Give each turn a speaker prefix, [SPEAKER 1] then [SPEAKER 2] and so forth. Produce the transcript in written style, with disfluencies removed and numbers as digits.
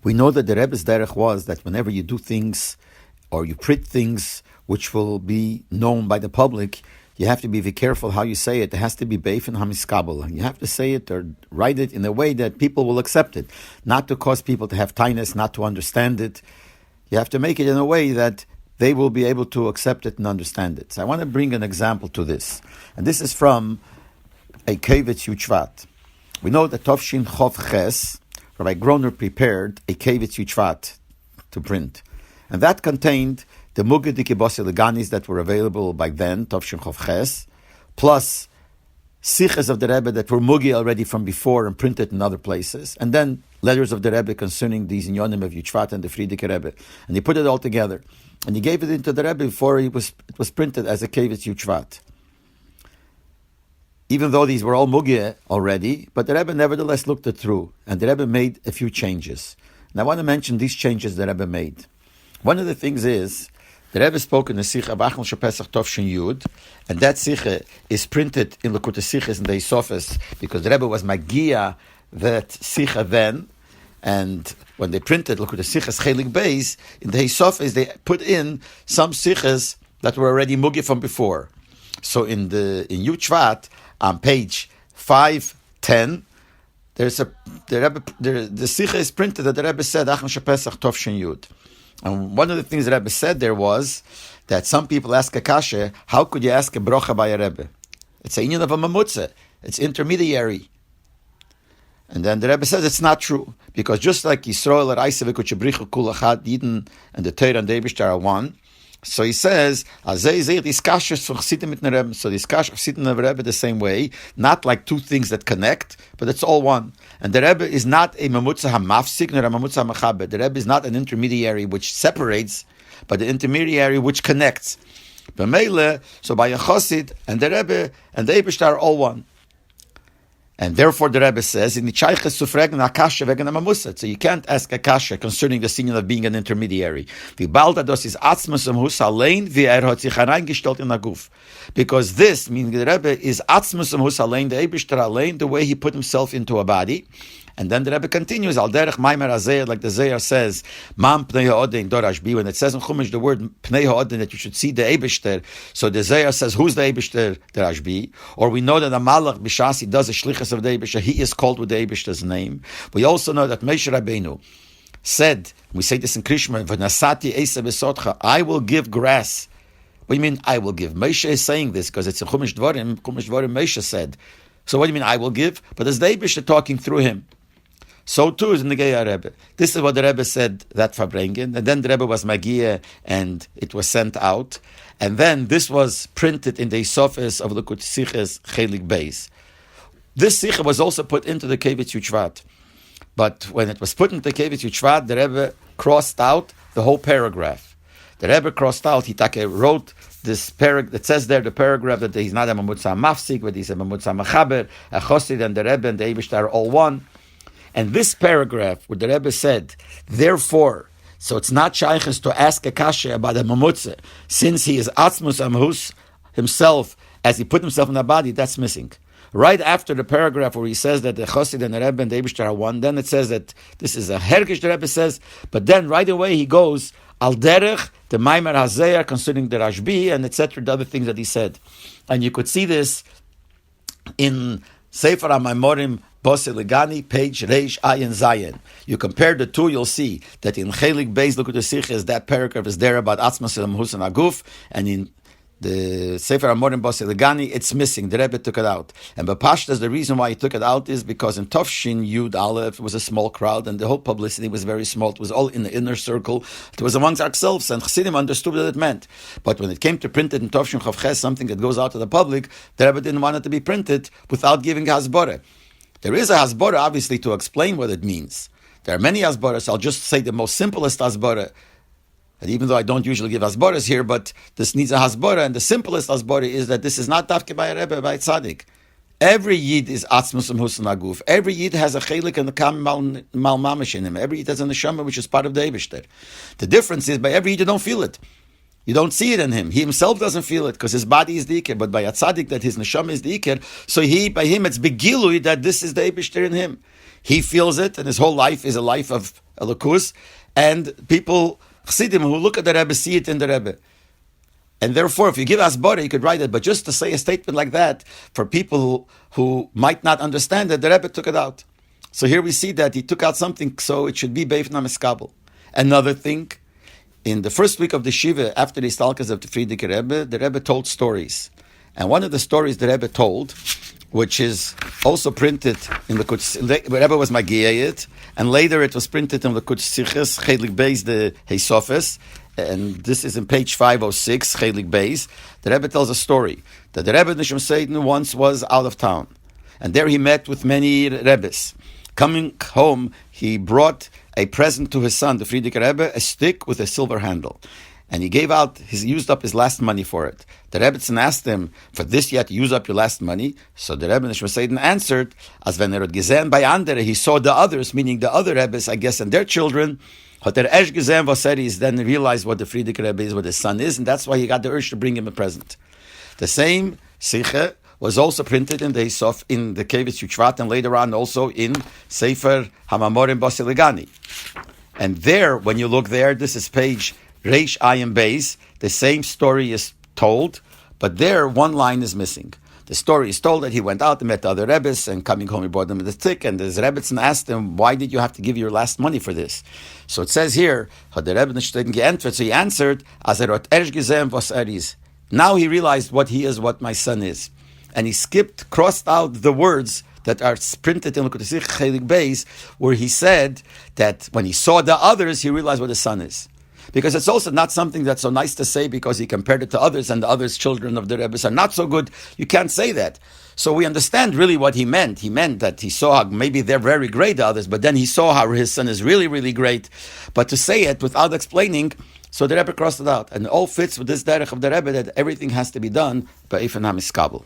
[SPEAKER 1] We know that the Rebbe's derech was that whenever you do things or you print things which will be known by the public, you have to be very careful how you say it. It has to be beif and hamiskabel. You have to say it or write it in a way that people will accept it, not to cause people to have tinus, not to understand it. You have to make it in a way that they will be able to accept it and understand it. So I want to bring an example to this. And this is from a Kevetz Yuchvat. We know that Tovshin Chov Ches, Rabbi Groner prepared a Kevetz Yuchvat to print. And that contained the Mugedike Bosileganis that were available back then, Tovshin Chov Ches, plus Siches of the Rebbe that were Mugi already from before and printed in other places, and then letters of the Rebbe concerning these Inyonim of Yuchvat and the Friedike Rebbe. And he put it all together. And he gave it into the Rebbe before it was printed as a Kevetz Yuchvat. Even though these were all Mugi already, but the Rebbe nevertheless looked it through, and the Rebbe made a few changes. And I want to mention these changes the Rebbe made. One of the things is, the Rebbe spoke in the Sicha Bachel Shepesach Tovshin Yud, and that Sicha is printed in Lekutei Sichos in the Hisofis, because the Rebbe was Magia that Sicha then, and when they printed Lekutei Sichos Chelik Beis, in the Hisofis they put in some Sichas that were already Mugi from before. So in Yuchvat, on page 510, the Sicha is printed that the Rebbe said, Achon Shepesach Tovshin Yud. And one of the things the Rebbe said there was that some people ask a kasha, how could you ask a brocha by a Rebbe? It's a union of a mamutze. It's intermediary. And then the Rebbe says it's not true. Because just like Yisrael, Reise, Vekuchebrichu, Kulachat, Yidden, and the Torah and the Eibishter are one, so he says, so this kasha of Chassidim of Rebbe the same way, not like two things that connect, but it's all one. And the Rebbe is not a mamutza hamafsik nor a mamutza hamachaber. The Rebbe is not an intermediary which separates, but the intermediary which connects. B'meile, so by a Chassid and the Rebbe and the Eibishter are all one. And therefore the Rebbe says, in the Chayches zu fragen a kasha wegen a mamusa. So you can't ask a kasha concerning the senior of being an intermediary. Because this, meaning the Rebbe, is atzmus hus alein, the Eibishter alein, the way he put himself into a body. And then the Rebbe continues, al derech maimer hazeh, like the Zayar says, mam pnei ha'odin dorashbi, when it says in Chumash the word pnei ha'odin, that you should see the Eibishter, so the Zayar says, who's the Eibishter dorashbi? Or we know that the Malach B'shas, he does a shlichus of the Eibishter, he is called with the Eibishter's name. We also know that Moshe Rabbeinu said, we say this in Krishma, v'nasati eisa b'sotcha, I will give grass. What do you mean, I will give? Moshe is saying this, because it's in Chumash Dvarim Moshe said. So what do you mean, I will give? But there's the Eibishter talking through him. So too is in the Geya Rebbe. This is what the Rebbe said that Farbrengen, and then the Rebbe was Magia, and it was sent out, and then this was printed in the Hisofis of the Lekutei Sichos Chelik Beis. This Sicha was also put into the Kevetz Yuchvat, but when it was put into the Kevetz Yuchvat, the Rebbe crossed out the whole paragraph. The Rebbe crossed out, he wrote this paragraph that says there, the paragraph that he's not a mamutza mafsik, but he's a mamutza machaber, a chosid, and the Rebbe and the Eibishter are all one. And this paragraph, where the Rebbe said, therefore, so it's not shaykhs to ask a kasha about a mamutze, since he is atzmus amhus himself, as he put himself in the body, that's missing. Right after the paragraph where he says that the chosid and the Rebbe and the Eibishter are one, then it says that this is a hergish, the Rebbe says, but then right away he goes, al derech, the maimer hazeya concerning the Rashbi, and etc., the other things that he said. And you could see this in Sefer HaMaimorim Bosilegani, page Reish Ayin Zayin. You compare the two, you'll see that in Chelik Beis Lekutei Sichos, that paragraph is there about Atzmas Husan Aguf, and in the Sefer HaMaimorim Bosilegani, it's missing. The Rebbe took it out. And Bapashtas, the reason why he took it out is because in Tovshin Yud Aleph, it was a small crowd, and the whole publicity was very small. It was all in the inner circle. It was amongst ourselves, and Chassidim understood what it meant. But when it came to printed in Tovshin Chav Ches, something that goes out to the public, the Rebbe didn't want it to be printed without giving Hasbara. There is a Hasbara, obviously, to explain what it means. There are many Hasbaras. I'll just say the most simplest Hasbara. And even though I don't usually give Hasbaras here, but this needs a Hasbara, and the simplest Hasbara is that this is not Dafke by a Rebbe, by a Tzaddik. Every Yid is Atzmus Husan Aguf. Every Yid has a Chelik and a Kam Mal Mamish in him. Every Yid has a Neshama which is part of the Eibishter. The difference is, by every Yid you don't feel it. You don't see it in him. He himself doesn't feel it because his body is the Iker. But by a tzaddik, that his neshama is the Iker, so by him it's begilui that this is the Eibishter in him. He feels it, and his whole life is a life of Elokus, and people, Chassidim, who look at the Rebbe, see it in the Rebbe. And therefore, if you give Asbara, you could write it. But just to say a statement like that, for people who might not understand it, the Rebbe took it out. So here we see that he took out something, so it should be Beifna Meskabel. Another thing, in the first week of the Shiva, after the Istalkas of the Frierdiker Rebbe, the Rebbe told stories. And one of the stories the Rebbe told, which is also printed in the Kutz, the Rebbe was Magiyayit, and later it was printed in the Kutz Siches, Chelik Beis, the Heisofes, and this is in page 506, Chelik Beis. The Rebbe tells a story that the Rebbe Nisham Seidin once was out of town, and there he met with many Rebbes. Coming home, he brought a present to his son, the Frierdiker Rebbe, a stick with a silver handle. And he used up his last money for it. The Rebbetzin asked him, for this you had to use up your last money? So the Rebbe Nishma Seidin answered, as when gesehen by andere, he saw the others, meaning the other Rebbes, I guess, and their children, hat gesehen was is, then realized what the Frierdiker Rebbe is, what his son is, and that's why he got the urge to bring him a present. The same Siche was also printed in the Hisof, in the Kevitz Yuchvat, and later on also in Sefer Hamamorim Basiligani. And there, when you look there, this is page Reish Ayin Beis, the same story is told, but there one line is missing. The story is told that he went out and met the other Rebbes, and coming home he brought them the stick, and the Rebbetzin asked him, why did you have to give your last money for this? So it says here, so he answered, now he realized what he is, what my son is. And he crossed out the words that are printed in Lekutei Chelik Beis, where he said that when he saw the others, he realized what his son is. Because it's also not something that's so nice to say because he compared it to others, and the others' children of the Rebbes are not so good. You can't say that. So we understand really what he meant. He meant that he saw how maybe they're very great, the others, but then he saw how his son is really, really great. But to say it without explaining, so the Rebbe crossed it out. And it all fits with this derech of the Rebbe that everything has to be done by Eifan HaMiskabel.